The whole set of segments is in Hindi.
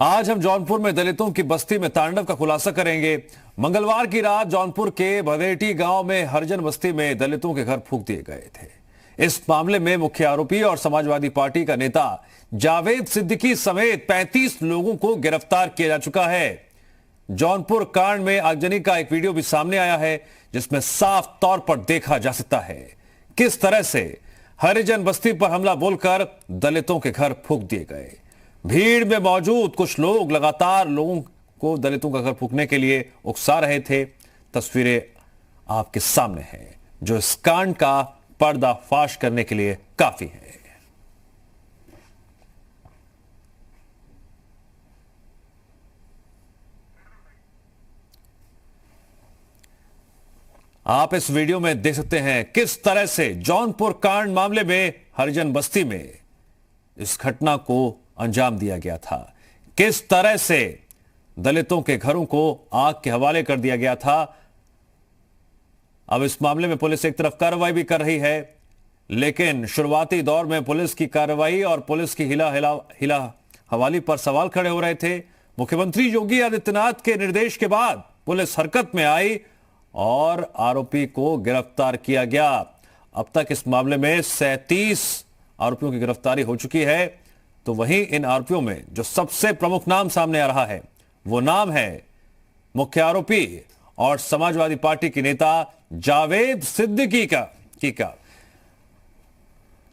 आज हम जौनपुर में दलितों की बस्ती में तांडव का खुलासा करेंगे। मंगलवार की रात जौनपुर के भदेठी गांव में हरिजन बस्ती में दलितों के घर फूंक दिए गए थे। इस मामले में मुख्य आरोपी और समाजवादी पार्टी का नेता जावेद सिद्दीकी समेत 35 लोगों को गिरफ्तार किया जा चुका है। जौनपुर कांड में आगजनी का एक वीडियो भी सामने आया है, जिसमें साफ तौर पर देखा जा सकता है किस तरह से हरिजन बस्ती पर हमला बोलकर दलितों के घर फूंक दिए गए। भीड़ में मौजूद कुछ लोग लगातार लोगों को दलितों का घर फूंकने के लिए उकसा रहे थे। तस्वीरें आपके सामने हैं जो इस कांड का पर्दाफाश करने के लिए काफी है। आप इस वीडियो में देख सकते हैं किस तरह से जौनपुर कांड मामले में हरिजन बस्ती में इस घटना को अंजाम दिया गया था, किस तरह से दलितों के घरों को आग के हवाले कर दिया गया था। अब इस मामले में पुलिस एक तरफ कार्रवाई भी कर रही है, लेकिन शुरुआती दौर में पुलिस की कार्रवाई और पुलिस की हिला हवाली पर सवाल खड़े हो रहे थे। मुख्यमंत्री योगी आदित्यनाथ के निर्देश के बाद पुलिस हरकत में आई और आरोपी को गिरफ्तार किया गया। अब तक इस मामले में 37 आरोपियों की गिरफ्तारी हो चुकी है। तो वहीं इन आरोपियों में जो सबसे प्रमुख नाम सामने आ रहा है वो नाम है मुख्य आरोपी और समाजवादी पार्टी के नेता जावेद सिद्दीकी का।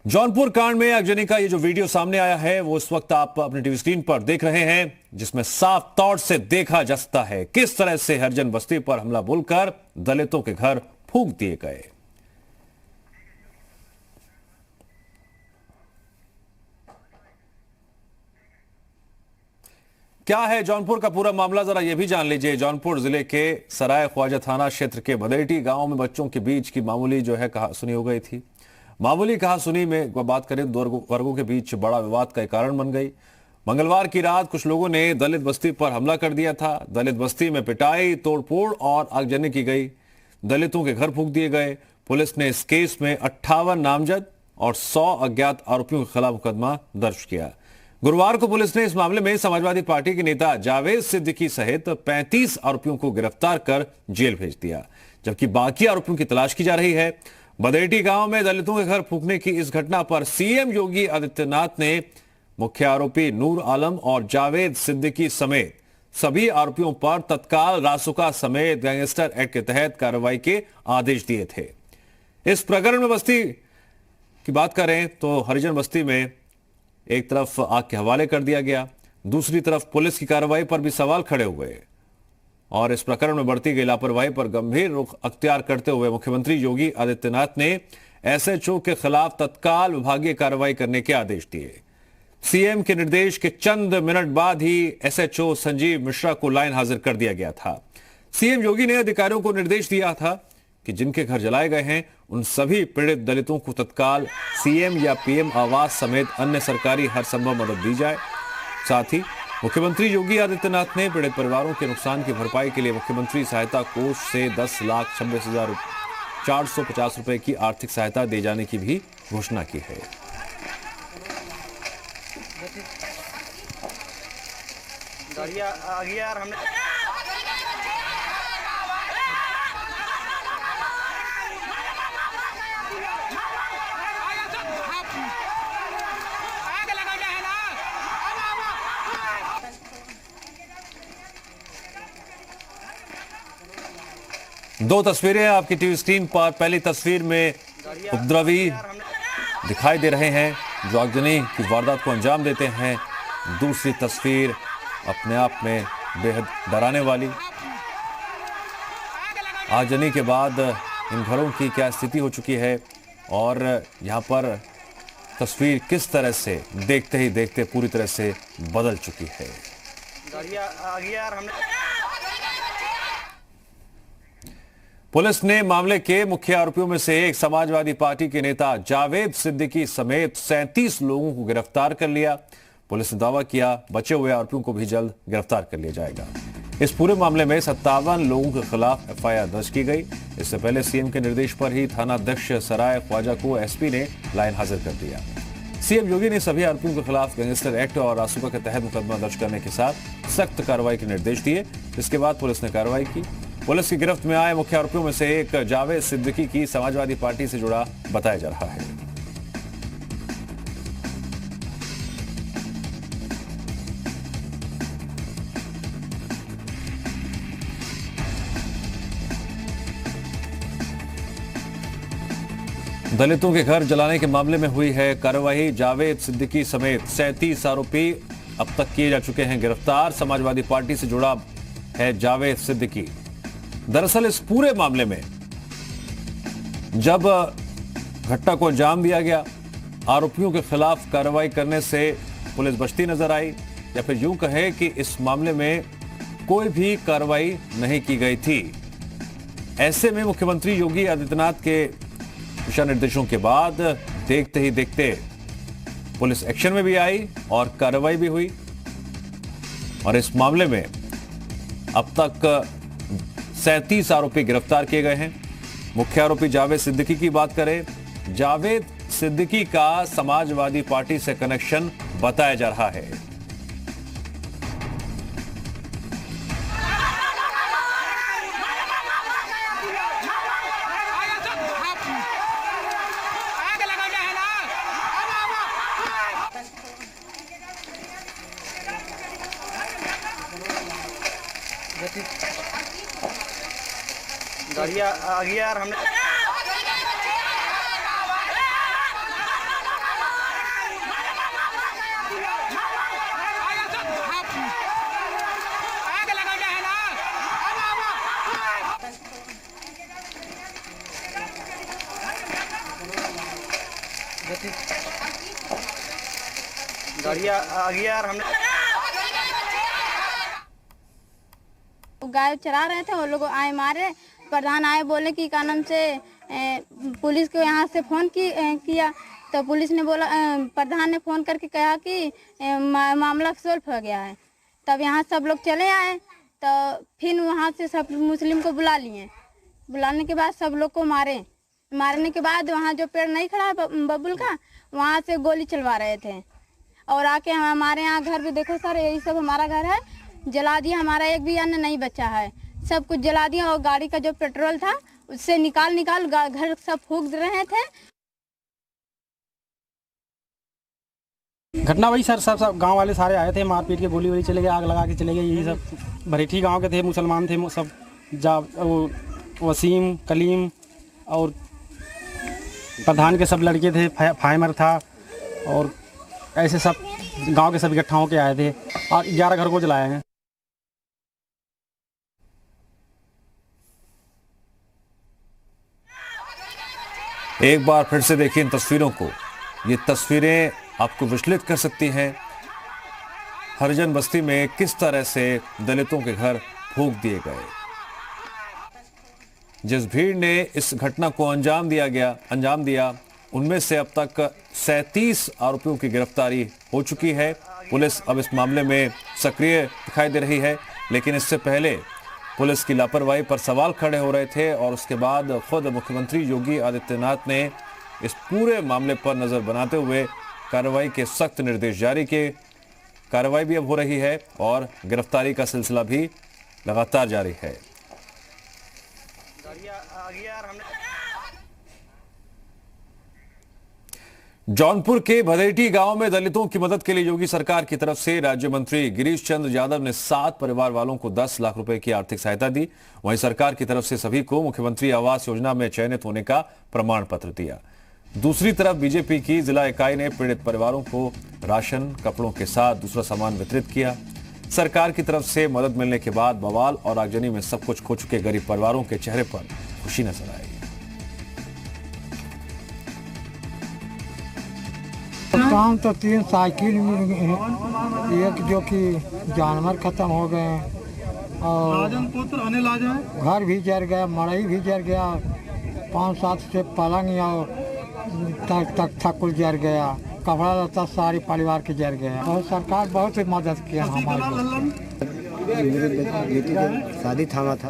जौनपुर कांड में आगजनी का ये जो वीडियो सामने आया है वो इस वक्त आप अपनी टीवी स्क्रीन पर देख रहे हैं, जिसमें साफ तौर से देखा जा सकता है किस तरह से हरिजन बस्ती पर हमला बोलकर दलितों के घर फूंक दिए गए। क्या है जौनपुर का पूरा मामला, जरा यह भी जान लीजिए। जौनपुर जिले के सराय ख्वाजा थाना क्षेत्र के भदेठी गांव में बच्चों के बीच की मामूली जो है कहासुनी हो गई थी। मामूली कहासुनी में बात करें दो वर्गों के बीच बड़ा विवाद का कारण बन गई। मंगलवार की रात कुछ लोगों ने दलित बस्ती पर हमला कर दिया था। दलित बस्ती में पिटाई, तोड़फोड़ और आगजनी की गई। दलितों के घर फूंक दिए गए। पुलिस ने इस केस में 58 नामजद और 100 अज्ञात आरोपियों के खिलाफ मुकदमा दर्ज किया। गुरुवार को पुलिस ने इस मामले में समाजवादी पार्टी के नेता जावेद सिद्दीकी सहित 35 आरोपियों को गिरफ्तार कर जेल भेज दिया, जबकि बाकी आरोपियों की तलाश की जा रही है। भदेठी गांव में दलितों के घर फूंकने की इस घटना पर सीएम योगी आदित्यनाथ ने मुख्य आरोपी नूर आलम और जावेद सिद्दीकी समेत सभी आरोपियों पर तत्काल रासुका समेत गैंगस्टर एक्ट के तहत कार्रवाई के आदेश दिए थे। इस प्रकरण में बस्ती की बात करें तो हरिजन बस्ती में एक तरफ आग के हवाले कर दिया गया, दूसरी तरफ पुलिस की कार्रवाई पर भी सवाल खड़े हुए और इस प्रकरण में बढ़ती गई लापरवाही पर गंभीर रुख अख्तियार करते हुए मुख्यमंत्री योगी आदित्यनाथ ने एसएचओ के खिलाफ तत्काल विभागीय कार्रवाई करने के आदेश दिए। सीएम के निर्देश के चंद मिनट बाद ही एसएचओ संजीव मिश्रा को लाइन हाजिर कर दिया गया था। सीएम योगी ने अधिकारियों को निर्देश दिया था कि जिनके घर जलाए गए हैं उन सभी पीड़ित दलितों को तत्काल सीएम या पीएम आवास समेत अन्य सरकारी हर संभव मदद दी जाए। साथ ही मुख्यमंत्री योगी आदित्यनाथ ने पीड़ित परिवारों के नुकसान की भरपाई के लिए मुख्यमंत्री सहायता कोष से 10,26,450 रुपए की आर्थिक सहायता दिए जाने की भी घोषणा की है। दो तस्वीरें आपकी टीवी स्क्रीन पर। पहली तस्वीर में उपद्रवी दिखाई दे रहे हैं जो आगजनी की वारदात को अंजाम देते हैं। दूसरी तस्वीर अपने आप में बेहद डराने वाली। आगजनी के बाद इन घरों की क्या स्थिति हो चुकी है और यहां पर तस्वीर किस तरह से देखते ही देखते पूरी तरह से बदल चुकी है। पुलिस ने मामले के मुख्य आरोपियों में से एक समाजवादी पार्टी के नेता जावेद सिद्दीकी समेत 37 लोगों को गिरफ्तार कर लिया। पुलिस ने दावा किया बचे हुए आरोपियों को भी जल्द गिरफ्तार कर लिया जाएगा। इस पूरे मामले में 57 लोगों के खिलाफ एफआईआर दर्ज की गई। इससे पहले सीएम के निर्देश पर ही थानाध्यक्ष सराय ख्वाजा को एसपी ने लाइन हाजिर कर दिया। सीएम योगी ने सभी आरोपियों के खिलाफ गैंगस्टर एक्ट और रासुका के तहत मुकदमा दर्ज करने के साथ सख्त कार्रवाई के निर्देश दिए। इसके बाद पुलिस ने कार्रवाई की। पुलिस की गिरफ्त में आए मुख्य आरोपियों में से एक जावेद सिद्दीकी की समाजवादी पार्टी से जुड़ा बताया जा रहा है। दलितों के घर जलाने के मामले में हुई है कार्रवाई। जावेद सिद्दीकी समेत 37 आरोपी अब तक किए जा चुके हैं गिरफ्तार। समाजवादी पार्टी से जुड़ा है जावेद सिद्दीकी। दरअसल इस पूरे मामले में जब घटना को अंजाम दिया गया, आरोपियों के खिलाफ कार्रवाई करने से पुलिस बचती नजर आई, या फिर यूं कहे कि इस मामले में कोई भी कार्रवाई नहीं की गई थी। ऐसे में मुख्यमंत्री योगी आदित्यनाथ के दिशा निर्देशों के बाद देखते ही देखते पुलिस एक्शन में भी आई और कार्रवाई भी हुई, और इस मामले में अब तक 37 आरोपी गिरफ्तार किए गए हैं। मुख्य आरोपी जावेद सिद्दीकी की बात करें, जावेद सिद्दीकी का समाजवादी पार्टी से कनेक्शन बताया जा रहा है। गाड़ी आ गई यार, हमने गाड़ी आ गई यार, हमने गाय चरा रहे थे, वो लोग आए मारे। प्रधान आए, बोले कि क्या नाम से पुलिस को यहाँ से फोन किया, तो पुलिस ने बोला, प्रधान ने फोन करके कहा कि मामला सॉल्व हो गया है। तब यहाँ सब लोग चले आए, तो फिर वहाँ से सब मुस्लिम को बुला लिए। बुलाने के बाद सब लोग को मारने के बाद वहाँ जो पेड़ नहीं खड़ा बबुल का, वहाँ से गोली चलवा रहे थे। और आके हमारे यहाँ घर भी देखो सर, यही सब हमारा घर है, जला दिया। हमारा एक भी अन्न नहीं बचा है, सब कुछ जला दिया। और गाड़ी का जो पेट्रोल था उससे निकाल घर सब फूंक रहे थे। घटना वही सर, सब गांव वाले सारे आए थे, मारपीट के गोली वोली चले गए, आग लगा के चले गए। यही सब भरेठी गांव के थे, मुसलमान थे सब। वसीम, कलीम और प्रधान के सब लड़के थे, फाइमर था, और ऐसे सब गांव के सब इकट्ठा होके आए थे और 11 घर को जलाए हैं। एक बार फिर से देखिए इन तस्वीरों को। ये तस्वीरें आपको विचलित कर सकती हैं। हरिजन बस्ती में किस तरह से दलितों के घर फूंक दिए गए। जिस भीड़ ने इस घटना को अंजाम दिया, उनमें से अब तक 37 आरोपियों की गिरफ्तारी हो चुकी है। पुलिस अब इस मामले में सक्रिय दिखाई दे रही है, लेकिन इससे पहले पुलिस की लापरवाही पर सवाल खड़े हो रहे थे, और उसके बाद खुद मुख्यमंत्री योगी आदित्यनाथ ने इस पूरे मामले पर नजर बनाते हुए कार्रवाई के सख्त निर्देश जारी किए। कार्रवाई भी अब हो रही है और गिरफ्तारी का सिलसिला भी लगातार जारी है। जौनपुर के भदेठी गांव में दलितों की मदद के लिए योगी सरकार की तरफ से राज्य मंत्री गिरीश चंद्र यादव ने 7 परिवार वालों को 10 लाख रुपए की आर्थिक सहायता दी। वहीं सरकार की तरफ से सभी को मुख्यमंत्री आवास योजना में चयनित होने का प्रमाण पत्र दिया। दूसरी तरफ बीजेपी की जिला इकाई ने पीड़ित परिवारों को राशन, कपड़ों के साथ दूसरा सामान वितरित किया। सरकार की तरफ से मदद मिलने के बाद बवाल और आगजनी में सब कुछ खो चुके गरीब परिवारों के चेहरे पर खुशी नजर आई। काम तो 3 साइकिल मिल गए हैं, एक जो कि जानवर खत्म हो गए हैं, और घर भी जल गया, मड़ई भी जल गया, 5-7 से पलंग और तख्ता कुल जल गया, कपड़ा लत्ता सारी परिवार के जल गया। और सरकार बहुत ही मदद किया हमारी। मेरे बेटी का शादी थामा था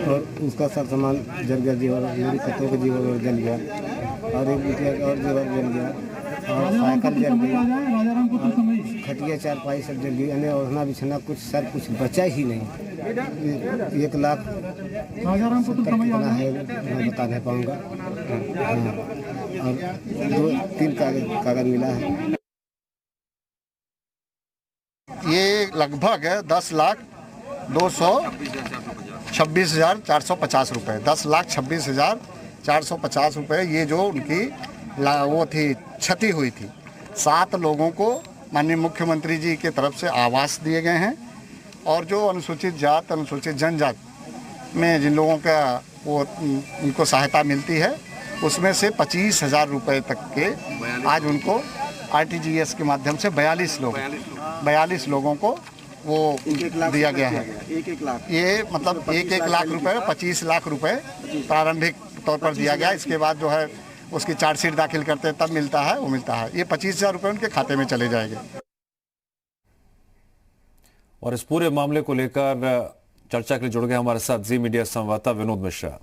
और उसका सब सामान जल गया, जीवन मेरी पतों का जीवन जल गया, और एक बेटी और जीवन जल गया। और साइकिल जल गई, खटिया चारपाई सब जल गई, यानी ओढ़ना बिछना कुछ सर कुछ बचा ही नहीं। 1,70,000 कितना है मैं बता नहीं पाऊँगा। हाँ, और 2-3 कागज मिला है। ये लगभग 10,226,450 रुपये, 10,26,450 रुपये ये जो उनकी वो थी, क्षति हुई थी। 7 लोगों को माननीय मुख्यमंत्री जी की तरफ से आवास दिए गए हैं और जो अनुसूचित जात अनुसूचित जनजात में जिन लोगों का वो उनको सहायता मिलती है उसमें से 25,000 रुपये तक के आज उनको RTGS के माध्यम से 42 लोगों को वो दिया गया है। 1 लाख ये मतलब 1 लाख रुपए 25 लाख रुपए प्रारंभिक तौर पर दिया गया। इसके बाद जो है उसकी चार्जशीट दाखिल करते हैं तब मिलता है, वो मिलता है। ये 25,000 रुपये उनके खाते में चले जाएंगे। और इस पूरे मामले को लेकर चर्चा के लिए जुड़ गए हमारे साथ जी मीडिया संवाददाता विनोद मिश्रा।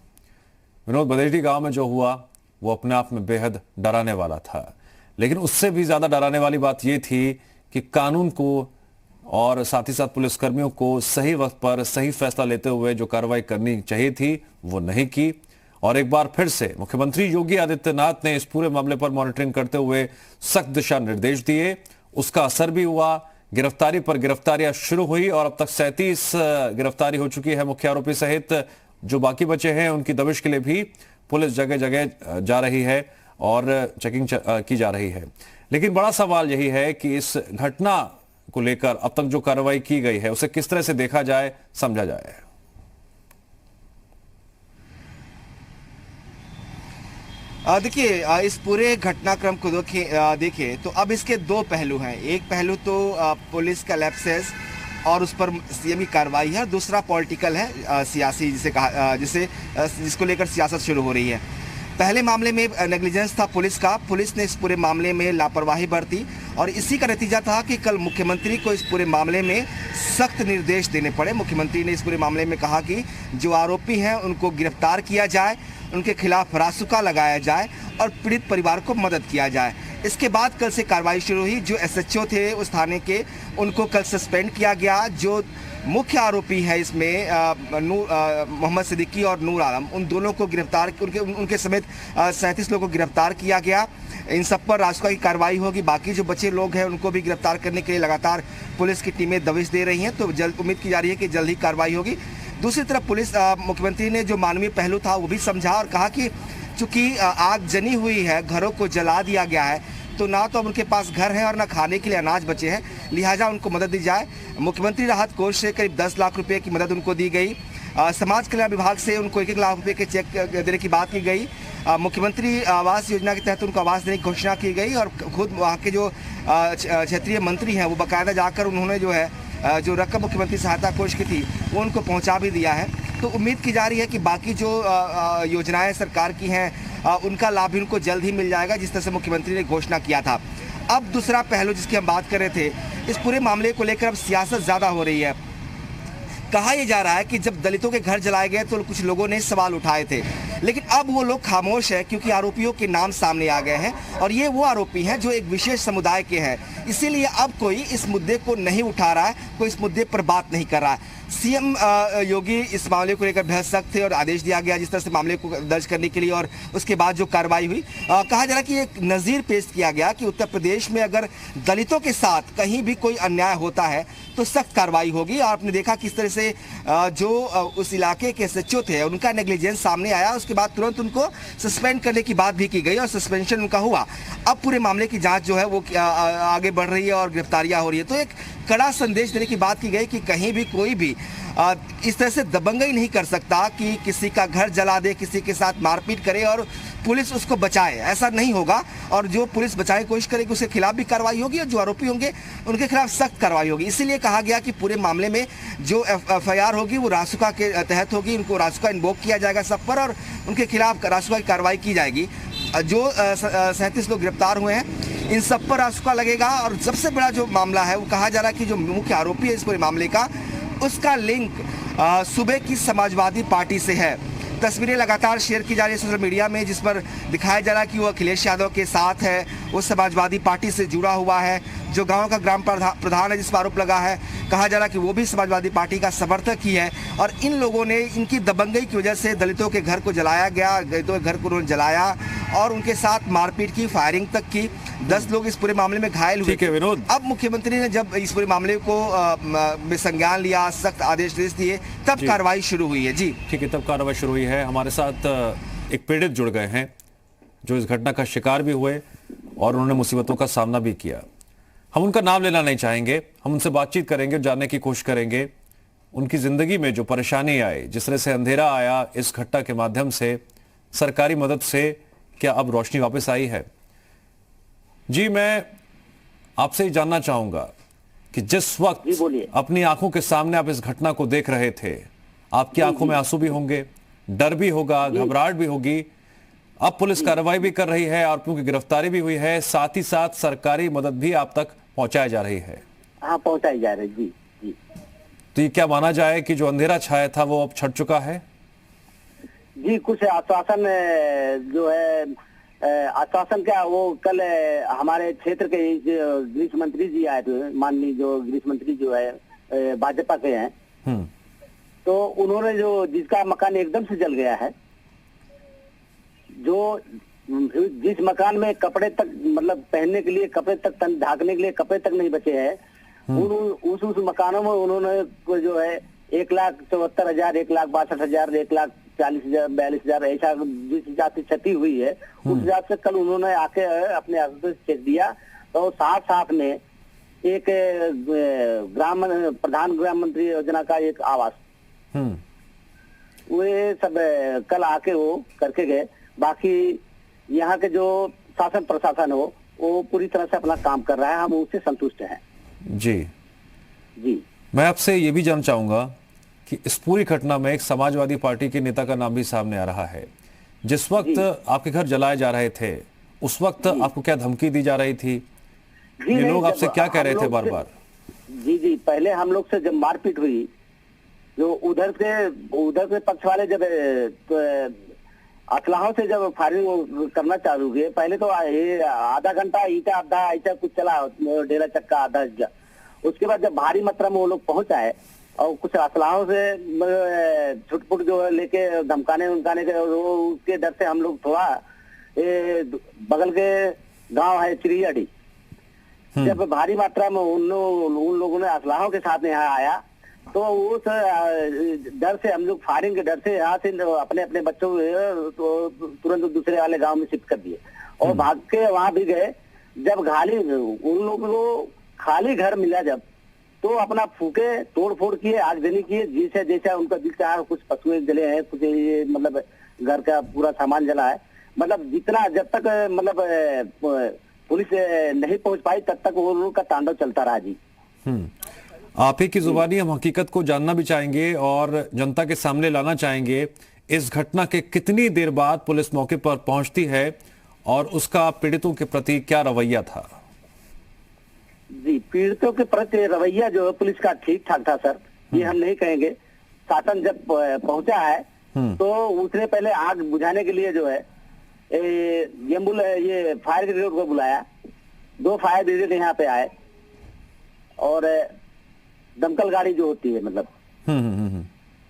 विनोद, बदेठी गांव में जो हुआ वो अपने आप में बेहद डराने वाला था, लेकिन उससे भी ज्यादा डराने वाली बात यह थी कि कानून को और साथ ही साथ पुलिसकर्मियों को सही वक्त पर सही फैसला लेते हुए जो कार्रवाई करनी चाहिए थी वो नहीं की। और एक बार फिर से मुख्यमंत्री योगी आदित्यनाथ ने इस पूरे मामले पर मॉनिटरिंग करते हुए सख्त दिशा निर्देश दिए। उसका असर भी हुआ, गिरफ्तारी पर गिरफ्तारियां शुरू हुई और अब तक 37 गिरफ्तारी हो चुकी है मुख्य आरोपी सहित। जो बाकी बचे हैं उनकी दबिश के लिए भी पुलिस जगह जगह जा रही है और चेकिंग की जा रही है। लेकिन बड़ा सवाल यही है कि इस घटना को लेकर अब तक जो कार्रवाई की गई है उसे किस तरह से देखा जाए, समझा जाए। देखिए, इस पूरे घटनाक्रम को देखिए तो अब इसके 2 पहलू हैं। एक पहलू तो पुलिस का लैप्सेस और उस पर सीएम की कार्रवाई है, दूसरा पॉलिटिकल है, सियासी जिसको लेकर सियासत शुरू हो रही है। पहले मामले में नेग्लिजेंस था पुलिस का, पुलिस ने इस पूरे मामले में लापरवाही बरती और इसी का नतीजा था कि कल मुख्यमंत्री को इस पूरे मामले में सख्त निर्देश देने पड़े। मुख्यमंत्री ने इस पूरे मामले में कहा कि जो आरोपी हैं उनको गिरफ्तार किया जाए, उनके खिलाफ रासुका लगाया जाए और पीड़ित परिवार को मदद किया जाए। इसके बाद कल से कार्रवाई शुरू हुई। जो SHO थे उस थाने के, उनको कल सस्पेंड किया गया। जो मुख्य आरोपी है इसमें मोहम्मद सिद्दीकी और नूर आलम, उन दोनों को गिरफ्तार, उनके समेत 37 लोगों को गिरफ्तार किया गया। इन सब पर रासुका की कार्रवाई होगी। बाकी जो बचे लोग हैं उनको भी गिरफ्तार करने के लिए लगातार पुलिस की टीमें दबिश दे रही हैं, तो जल्द उम्मीद की जा रही है कि जल्द ही कार्रवाई होगी। दूसरी तरफ पुलिस मुख्यमंत्री ने जो मानवीय पहलू था वो भी समझा और कहा कि चूंकि आग जनी हुई है, घरों को जला दिया गया है, तो ना तो अब उनके पास घर है और ना खाने के लिए अनाज बचे हैं, लिहाजा उनको मदद दी जाए। मुख्यमंत्री राहत कोष से करीब 10 लाख रुपए की मदद उनको दी गई। समाज कल्याण विभाग से उनको 1-1 लाख रुपए के चेक देने की बात की गई। मुख्यमंत्री आवास योजना के तहत उनको आवास देने की घोषणा की गई और खुद वहाँ के जो क्षेत्रीय मंत्री हैं वो बाकायदा जाकर उन्होंने जो है जो रकम मुख्यमंत्री सहायता कोष की थी वो उनको पहुंचा भी दिया है। तो उम्मीद की जा रही है कि बाकी जो योजनाएं सरकार की हैं उनका लाभ भी उनको जल्द ही मिल जाएगा, जिस तरह से मुख्यमंत्री ने घोषणा किया था। अब दूसरा पहलू जिसकी हम बात कर रहे थे, इस पूरे मामले को लेकर अब सियासत ज़्यादा हो रही है। कहा यह जा रहा है कि जब दलितों के घर जलाए गए तो कुछ लोगों ने सवाल उठाए थे, लेकिन अब वो लोग खामोश है क्योंकि आरोपियों के नाम सामने आ गए हैं और ये वो आरोपी हैं जो एक विशेष समुदाय के हैं। इसीलिए अब कोई इस मुद्दे को नहीं उठा रहा है, कोई इस मुद्दे पर बात नहीं कर रहा है। सीएम योगी इस मामले को लेकर बेहद सख्त थे और आदेश दिया गया जिस तरह से मामले को दर्ज करने के लिए, और उसके बाद जो कार्रवाई हुई, कहा जा रहा है कि एक नज़ीर पेश किया गया कि उत्तर प्रदेश में अगर दलितों के साथ कहीं भी कोई अन्याय होता है तो सख्त कार्रवाई होगी। और आपने देखा किस तरह से जो उस इलाके के SHO थे उनका नेग्लिजेंस सामने आया, उसके बाद तुरंत उनको सस्पेंड करने की बात भी की गई और सस्पेंशन उनका हुआ। अब पूरे मामले की जांच जो है वो आगे बढ़ रही है और गिरफ्तारियां हो रही है। तो एक कड़ा संदेश देने की बात की गई कि कहीं भी कोई भी इस तरह से दबंगई नहीं कर सकता कि किसी का घर जला दे, किसी के साथ मारपीट करे और पुलिस उसको बचाए, ऐसा नहीं होगा। और जो पुलिस बचाने की कोशिश करेगी उसके खिलाफ भी कार्रवाई होगी और जो आरोपी होंगे उनके खिलाफ सख्त कार्रवाई होगी। इसीलिए कहा गया कि पूरे मामले में जो FIR होगी वो रासुका के तहत होगी, उनको रासुका इन्वोक किया जाएगा सब पर और उनके खिलाफ रासुका की कार्रवाई की जाएगी। जो 37 लोग गिरफ्तार हुए हैं इन सब पर रासुका लगेगा। और सबसे बड़ा जो मामला है वो कहा जा रहा है कि जो मुख्य आरोपी है इस पूरे मामले का, उसका लिंक सूबे की समाजवादी पार्टी से है। तस्वीरें लगातार शेयर की जा रही है सोशल मीडिया में जिस पर दिखाया जा रहा है कि वो अखिलेश यादव के साथ है वो समाजवादी पार्टी से जुड़ा हुआ है। जो गांव का ग्राम प्रधान है जिस पर आरोप लगा है, कहा जा रहा है कि वो भी समाजवादी पार्टी का समर्थक ही है। और इन लोगों ने इनकी दबंगई की वजह से दलितों के घर को जलाया गया, दलितों के घर को उन्होंने जलाया और उनके साथ मारपीट की, फायरिंग तक की। 10 लोग इस पूरे मामले में घायल हुए। ठीक है विनोद। अब मुख्यमंत्री ने जब इस पूरे मामले को में संज्ञान लिया, सख्त आदेश दिए, तब कार्रवाई शुरू हुई है। जी ठीक है, तब कार्रवाई शुरू हुई है। हमारे साथ एक पीड़ित जुड़ गए हैं जो इस घटना का शिकार भी हुए और उन्होंने मुसीबतों का सामना भी किया। हम उनका नाम लेना नहीं चाहेंगे, हम उनसे बातचीत करेंगे, जानने की कोशिश करेंगे उनकी जिंदगी में जो परेशानी आई, जिस तरह से अंधेरा आया इस घटना के माध्यम से, सरकारी मदद से क्या अब रोशनी वापस आई है। जी मैं आपसे ही जानना चाहूंगा कि जिस वक्त अपनी आंखों के सामने आप इस घटना को देख रहे थे, आपकी आंखों में आंसू भी होंगे, डर भी होगा, घबराहट भी होगी। अब पुलिस कार्रवाई भी कर रही है, आरोपियों की गिरफ्तारी भी हुई है, साथ ही साथ सरकारी मदद भी आप तक पहुंचाई जा रही है। हाँ, पहुंचाई जा रही है। जी जी। तो ये क्या माना जाए कि जो अंधेरा छाया था वो अब छट चुका है? जी, कुछ आश्वासन जो है, आश्वासन क्या, वो कल हमारे क्षेत्र के गृह मंत्री जी आए थे, माननीय जो गृह मंत्री जो है भाजपा के हैं, तो उन्होंने जो जिसका मकान एकदम से जल गया है, जो जिस मकान में कपड़े तक मतलब पहनने के लिए कपड़े तक, तन ढाकने के लिए कपड़े तक नहीं बचे हैं, उस मकानों में उन्होंने जो है 1,74,000, 1,62,000, 1,40,000, 42,000 ऐसा जिस हिसाब से क्षति हुई है, उस हिसाब से कल उन्होंने आके अपने ऑफिस से चेक दिया। तो साथ में एक प्रधान ग्राम मंत्री योजना का एक आवास, वे सब कल आके वो करके गए। बाकी यहाँ के जो शासन प्रशासन हो वो पूरी तरह से अपना काम कर रहा है, हम उससे संतुष्ट हैं। जी जी। मैं आपसे ये भी जानना चाहूंगा कि इस पूरी घटना में एक समाजवादी पार्टी के नेता का नाम भी सामने आ रहा है। जिस वक्त आपके घर जलाए जा रहे थे, उस वक्त आपको क्या धमकी दी जा रही थी? ये लोग आपसे क्या कह रहे थे बार बार? जी, पहले हम लोग से जब मारपीट हुई, जो उधर से पक्ष वाले जब असलाहों से जब फायरिंग करना चालू किए, पहले तो आधा घंटा ईटा आधा ऐसा कुछ चला, डेरा चक्का आधा। उसके बाद जब भारी मात्रा में वो लोग पहुंच आए और कुछ असलाहों से छुटपुट जो है लेके धमकाने के, उसके डर से हम लोग थोड़ा बगल के गांव है चिड़ियाडी, जब भारी मात्रा में उन लोगों ने असलाहों के साथ यहाँ आया, तो उस डर से हम लोग फायरिंग के डर से यहाँ से अपने अपने बच्चों तो तुरंत दूसरे वाले गांव में शिफ्ट कर दिए और भाग के वहां भी गए। जब उन लोगों को खाली घर मिला जब, तो अपना फूके, तोड़ फोड़ किए, आगजनी किए, जैसा उनका दिल चाहा। कुछ पशुएं जले हैं, कुछ ये मतलब घर का पूरा सामान जला है। मतलब जितना जब तक मतलब पुलिस नहीं पहुंच पाई तब तक वो लोग का तांडव चलता रहा। जी आप ही की जुबानी हम हकीकत को जानना भी चाहेंगे और जनता के सामने लाना चाहेंगे। इस घटना के कितनी देर बाद पुलिस मौके पर पहुंचती है और उसका पीड़ितों के प्रति क्या रवैया था? जी, पीड़ितों के प्रति रवैया जो है पुलिस का ठीक ठाक था सर, ये हम नहीं कहेंगे। शासन जब पहुंचा है तो उसने पहले आग बुझाने के लिए जो है ये फायर ब्रिगेड को बुलाया। 2 फायर ब्रिगेड यहाँ पे आए और दमकल गाड़ी जो होती है मतलब,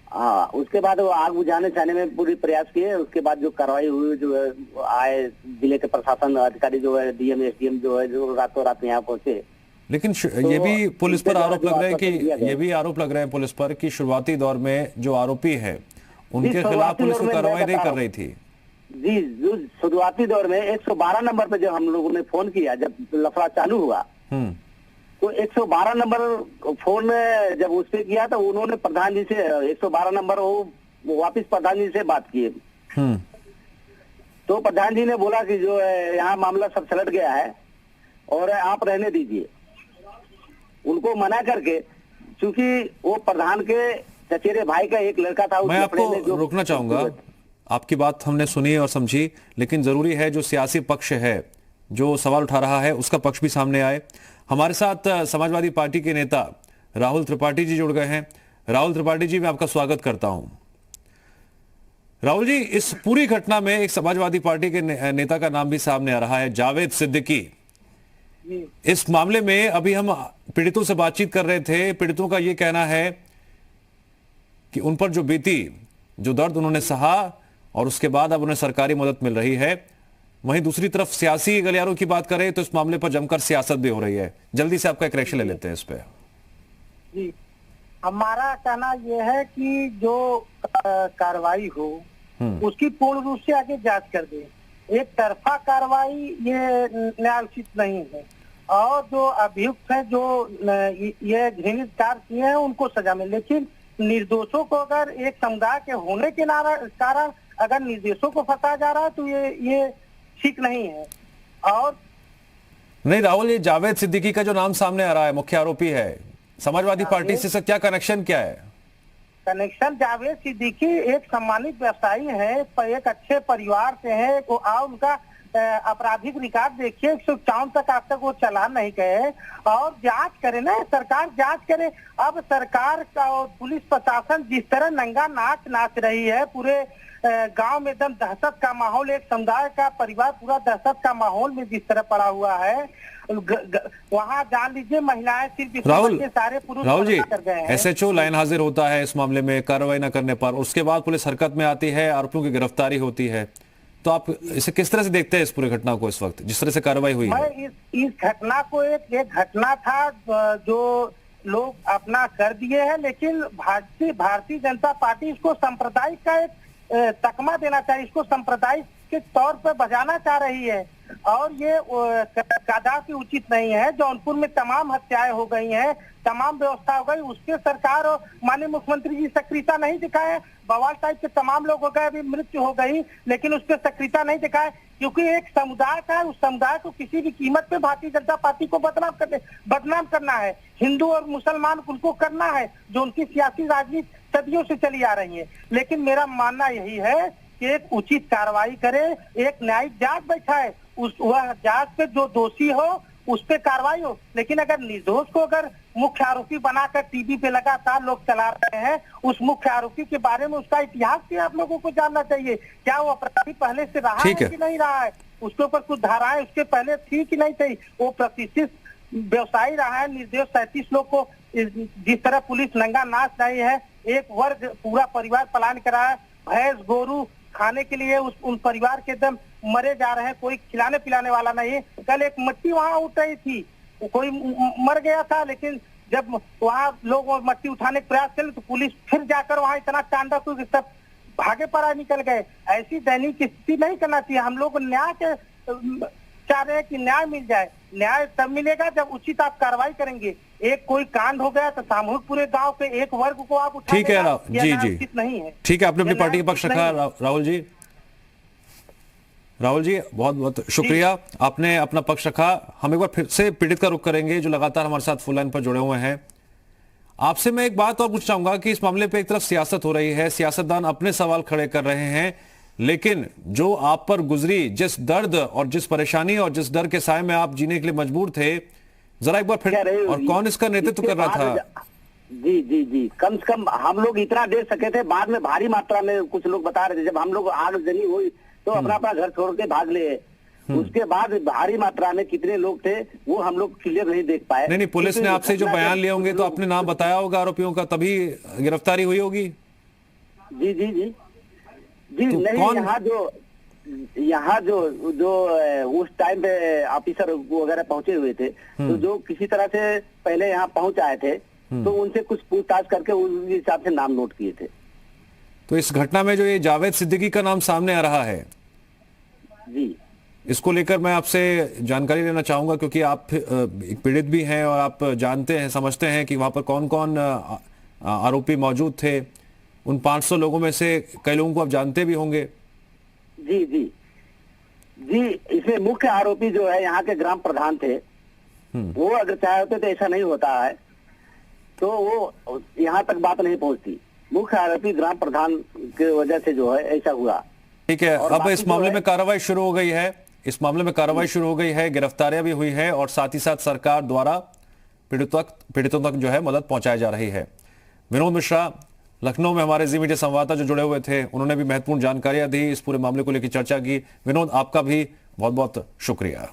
हाँ, उसके बाद वो आग बुझाने चाहने में पूरी प्रयास किए। उसके बाद जो कार्रवाई हुई, जो है आए जिले के प्रशासन अधिकारी जो है, डीएम एसडीएम जो है, जो रातों रात यहाँ पहुंचे। लेकिन ये भी पुलिस पर आरोप लग रहे हैं कि ये भी आरोप लग रहे हैं पुलिस पर कि शुरुआती दौर में जो आरोपी है उनके खिलाफ पुलिस को कार्रवाई नहीं कर रही थी। जी, जो शुरुआती दौर में 112 नंबर पे जब हम लोगों ने फोन किया, जब लफड़ा चालू हुआ, तो 112 नंबर फोन जब उस पे किया तो उन्होंने प्रधान जी से 112 नंबर वो वापिस प्रधान जी से बात किए। तो प्रधान जी ने बोला कि जो है यहाँ मामला सब सलट गया है और आप रहने दीजिए। उनको मना करके, क्योंकि वो प्रधान के चचेरे भाई का एक लड़का था। मैं आपको रोकना चाहूंगा, आपकी बात हमने सुनी और समझी, लेकिन जरूरी है जो सियासी पक्ष है जो सवाल उठा रहा है उसका पक्ष भी सामने आए। हमारे साथ समाजवादी पार्टी के नेता राहुल त्रिपाठी जी जुड़ गए हैं। राहुल त्रिपाठी जी, मैं आपका स्वागत करता हूं। राहुल जी, इस पूरी घटना में एक समाजवादी पार्टी के नेता का नाम भी सामने आ रहा है, जावेद सिद्दीकी। इस मामले में अभी हम पीड़ितों से बातचीत कर रहे थे। पीड़ितों का यह कहना है कि उन पर जो बीती, जो दर्द उन्होंने सहा और उसके बाद अब उन्हें सरकारी मदद मिल रही है। वहीं दूसरी तरफ सियासी गलियारों की बात करें तो इस मामले पर जमकर सियासत भी हो रही है। जल्दी से आपका एक रिएक्शन ले लेते हैं इस पे। जी, हमारा कहना यह है कि जो कार्रवाई हो उसकी पूर्ण रूप से आगे जांच कर दे। एक तरफा कार्रवाई ये न्यायोचित नहीं है, और जो अभियुक्त हैं, जो ये घृणित कार्य किए हैं, उनको सजा मिले। लेकिन निर्दोषों को अगर एक समुदाय के होने के कारण अगर निर्दोषों को फंसाया जा रहा है तो ये ठीक नहीं है। और नहीं राहुल, ये जावेद सिद्दीकी का जो नाम सामने आ रहा है, मुख्य आरोपी है, समाजवादी पार्टी से क्या कनेक्शन क्या है? कनेक्शन, जावेद सिद्दीकी एक सम्मानित व्यवसायी है, एक अच्छे परिवार से है। और उनका आपराधिक रिकॉर्ड देखिए, 154 तक आज तक वो चालान नहीं गए। और जांच करे ना, सरकार जांच करे। अब सरकार का और पुलिस प्रशासन जिस तरह नंगा नाच नाच रही है, पूरे गांव में एकदम दहशत का माहौल, एक समुदाय का परिवार पूरा दहशत का माहौल में जिस तरह पड़ा हुआ है, वहां जान लीजिए महिलाएं सिर्फ राहुल सारे पुरुष राहुल जी, कर गए हैं। SHO लाइन हाजिर होता है इस मामले में कार्रवाई न करने पर, उसके बाद पुलिस हरकत में आती है, आरोपियों की गिरफ्तारी होती है। तो आप इसे किस तरह से देखते हैं, इस पूरी घटना को, इस वक्त जिस तरह से कार्रवाई हुई है? मैं इस घटना को एक घटना था जो लोग अपना कर दिए हैं, लेकिन भारतीय जनता पार्टी इसको सांप्रदायिक का एक तकमा देना चाहिए, इसको सांप्रदायिक के तौर पर बजाना चाह रही है। और ये कदापि उचित नहीं है। जौनपुर में तमाम हत्याएं हो गई हैं, तमाम व्यवस्था हो गई, उसके सरकार और माननीय मुख्यमंत्री जी सक्रियता नहीं दिखाए। बवाल टाइप के तमाम लोग हो गए, अभी मृत्यु हो गई, लेकिन उस पर सक्रियता नहीं दिखाए, क्योंकि एक समुदाय का है, उस समुदाय को किसी भी कीमत पे भारतीय जनता पार्टी को बदनाम करना है। हिंदू और मुसलमान उनको करना है, जो उनकी सियासी राजनीति सदियों से चली आ रही है। लेकिन मेरा मानना यही है कि एक उचित कार्रवाई करे, एक न्यायिक जांच बैठाए, वह जांच पे जो दोषी हो उस पे कार्रवाई हो। लेकिन अगर निर्दोष को अगर मुख्य आरोपी बनाकर टीवी पे लगातार लोग चला रहे हैं, उस मुख्य आरोपी के बारे में उसका इतिहास भी आप लोगों को जानना चाहिए। क्या वो अपराधी पहले से रहा है कि नहीं रहा है, उसके ऊपर कुछ धाराएं उसके पहले थी कि नहीं थी। वो प्रतिष्ठित व्यवसायी रहा है। निर्दोष 37 लोग को जिस तरह पुलिस नंगा नाच रही है, एक वर्ग पूरा परिवार पलायन करा है, भैंस गोरू खाने के लिए उन परिवार के एकदम मरे जा रहे हैं, कोई खिलाने पिलाने वाला नहीं है। कल एक मट्टी वहां उठ रही थी, कोई मर गया था, लेकिन जब वहां लोग मट्टी उठाने का प्रयास करे तो पुलिस फिर जाकर वहां इतना तांडव हुआ कि सब भागे पड़ा निकल गए। ऐसी दैनिक स्थिति नहीं करना चाहिए। हम लोग न्याय के चाह रहे हैं कि न्याय मिल जाए। न्याय तब मिलेगा जब उचित आप कार्रवाई करेंगे। एक कोई कांड हो गया तो सामूहिक पूरे गांव के एक वर्ग को आप उठा, ठीक है जी जी, उचित नहीं है। ठीक है, आपने अपनी पार्टी का पक्ष रखा। राहुल जी बहुत बहुत शुक्रिया, आपने अपना पक्ष रखा। हम एक बार फिर से पीड़ित का रुख करेंगे जो लगातार हमारे साथ फुल लाइन पर जुड़े हुए हैं। आपसे मैं एक बात और पूछना चाहूंगा कि इस मामले पे एक तरफ सियासत हो रही है, सियासतदान अपने सवाल खड़े कर रहे हैं, लेकिन जो आप पर गुजरी जिस दर्द और जिस परेशानी और जिस डर के साए में आप जीने के लिए मजबूर थे, जरा एक बार फिर, और कौन इसका नेतृत्व कर रहा था? जी जी जी, कम से कम हम लोग इतना दे सके थे। बाद में भारी मात्रा में कुछ लोग बता रहे थे, जब हम लोग आगजनी हुई तो अपना घर छोड़ के भाग ले। उसके बाद भारी मात्रा में कितने लोग थे वो हम लोग क्लियर नहीं देख पाए। नहीं, पुलिस ने आपसे जो बयान लिए होंगे तो आपने नाम बताया होगा आरोपियों का, तभी गिरफ्तारी हुई होगी। जी जी जी जी, तो नहीं, यहाँ जो उस टाइम पे ऑफिसर वगैरह पहुंचे हुए थे, तो जो किसी तरह से पहले यहाँ पहुंच आए थे, तो उनसे कुछ पूछताछ करके उस हिसाब से नाम नोट किए थे। तो इस घटना में जो ये जावेद सिद्दीकी का नाम सामने आ रहा है जी, इसको लेकर मैं आपसे जानकारी लेना चाहूंगा, क्योंकि आप एक पीड़ित भी हैं और आप जानते हैं, समझते हैं कि वहां पर कौन कौन आरोपी मौजूद थे। उन 500 लोगों में से कई लोगों को आप जानते भी होंगे। जी जी जी, इसमें मुख्य आरोपी जो है यहाँ के ग्राम प्रधान थे। वो अगर चाहे होते तो ऐसा नहीं होता है, तो वो यहाँ तक बात नहीं पहुंचती। मुख्य आरोपी ग्राम प्रधान की वजह से जो है ऐसा हुआ। ठीक है, अब इस मामले में कार्रवाई शुरू हो गई है, इस मामले में कार्रवाई शुरू हो गई है, गिरफ्तारियां भी हुई है और साथ ही साथ सरकार द्वारा पीड़ितों तक जो है मदद पहुंचाई जा रही है। विनोद मिश्रा, लखनऊ में हमारे जी मीडिया संवाददाता जो जुड़े हुए थे, उन्होंने भी महत्वपूर्ण जानकारियां दी, इस पूरे मामले को लेकर चर्चा की। विनोद, आपका भी बहुत बहुत शुक्रिया।